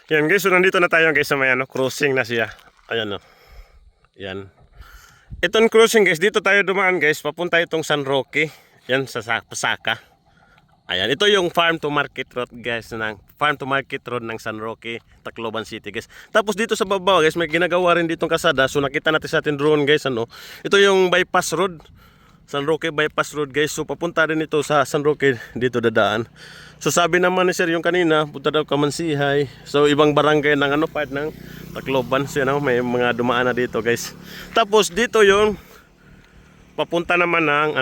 Yan guys, so nandito na tayo guys sa may crossing na siya. Ayan o. Yan. Itong crossing guys, dito tayo dumaan guys, papunta itong San Roque. Yan sa Pasaka. Ayan, ito yung farm to market road guys, ng farm to market road ng San Roque, Tacloban City guys. Tapos dito sa baba guys, may ginagawa rin ditong kasada. So nakita natin sa ating drone guys, ito yung bypass road. San Roque bypass road guys. So papunta rin ito sa San Roque, dito dadaan. So sabi naman ni sir yung kanina, punta daw Kamansihay. So ibang barangay ng part ng Tacloban. So may mga dumaan na dito guys. Tapos dito yung papunta naman ng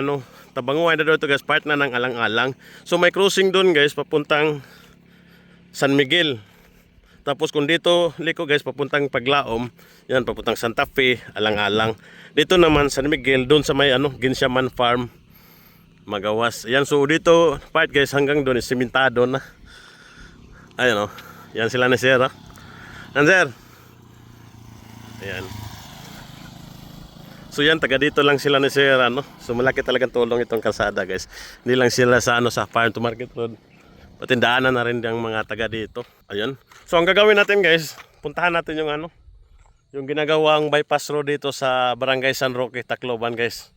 Tabanguay na daw ito guys, part na ng Alang-Alang. So may crossing doon guys, papuntang San Miguel. Tapos kung dito liko guys, papuntang Paglaom, yan papuntang Santa Fe, Alang-Alang. Dito naman San Miguel, doon sa may Ginsiaman Farm, Magawas. Yan, so dito part guys, hanggang doon is simentado na. Ayan yan sila ni sir. Yan sir. Ayan. So yan, taga dito lang sila ni sir, So malaki talagang tulong itong kalsada guys. Hindi lang sila sa sa farm to market road. Pati daanan na rin yung mga taga dito. Ayun. So ang gagawin natin guys, puntahan natin yung yung ginagawang bypass road dito sa Barangay San Roque, Tacloban guys.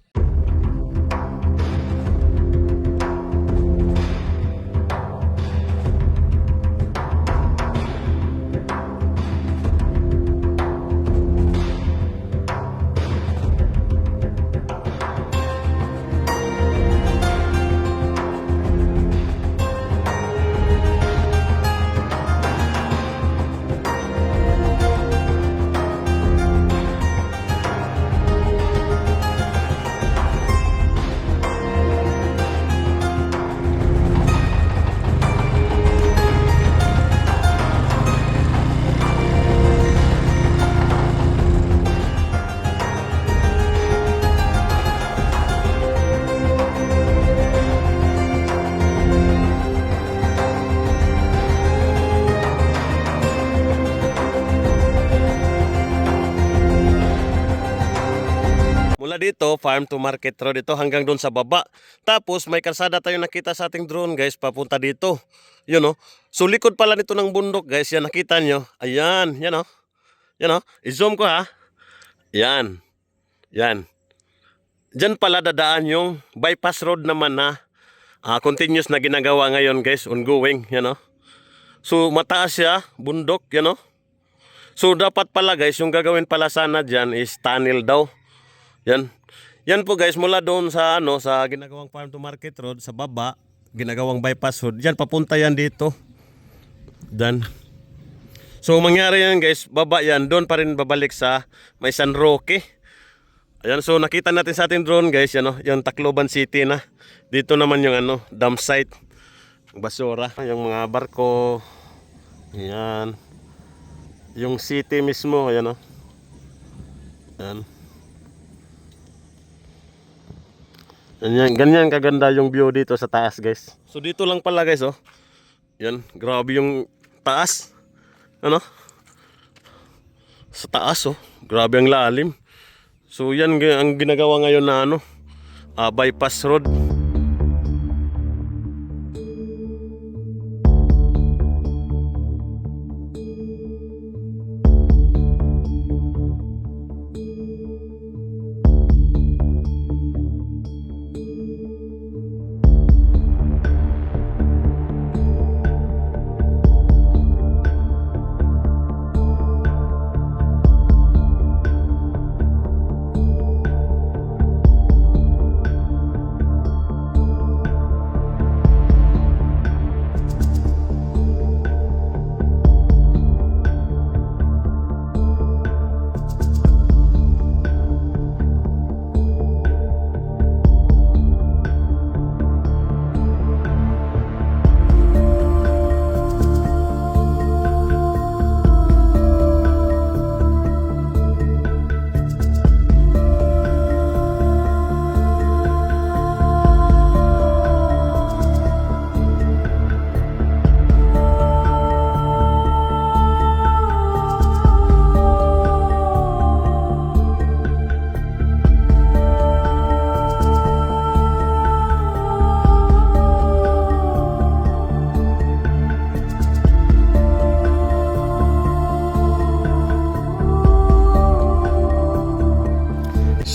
Mula dito, farm to market road ito hanggang doon sa baba. Tapos may kalsada tayo nakita sa ating drone guys, papunta dito. Yun So likod pala nito ng bundok guys, yan nakita nyo. Ayan, yan Yan i-zoom ko ha. Yan. Yan. Diyan pala dadaan yung bypass road naman na continuous na ginagawa ngayon guys, ongoing. Yan So mataas siya, bundok, yan So dapat pala guys, yung gagawin pala sana dyan is tunnel daw. Yan. Yan po guys, mula doon sa sa ginagawang farm to market road sa baba, ginagawang bypass road. Yan papunta yan dito. Dan. So mangyari yan guys, baba yan, doon pa rin babalik sa may San Roque. Ayan, so nakita natin sa ating drone guys, yung Tacloban City na. Dito naman yung dump site. Basura, yung mga barko. Yan. Yung city mismo, ayan Yan. Ganyan kaganda yung view dito sa taas guys. So dito lang pala guys Yan, grabe yung taas. Sa taas grabe ang lalim. So yan ang ginagawa ngayon na bypass road.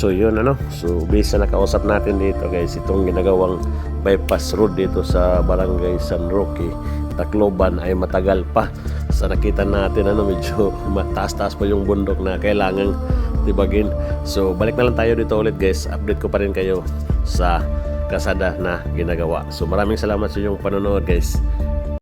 So yun ano, so bisa nakausap natin dito guys, itong ginagawang bypass road dito sa Barangay San Roque, Tacloban ay matagal pa. Sa nakita natin ano, medyo mataas-taas pa yung bundok na kailangang tibagin. So balik na lang tayo dito ulit guys, update ko pa rin kayo sa kasada na ginagawa. So maraming salamat sa inyong panonood guys.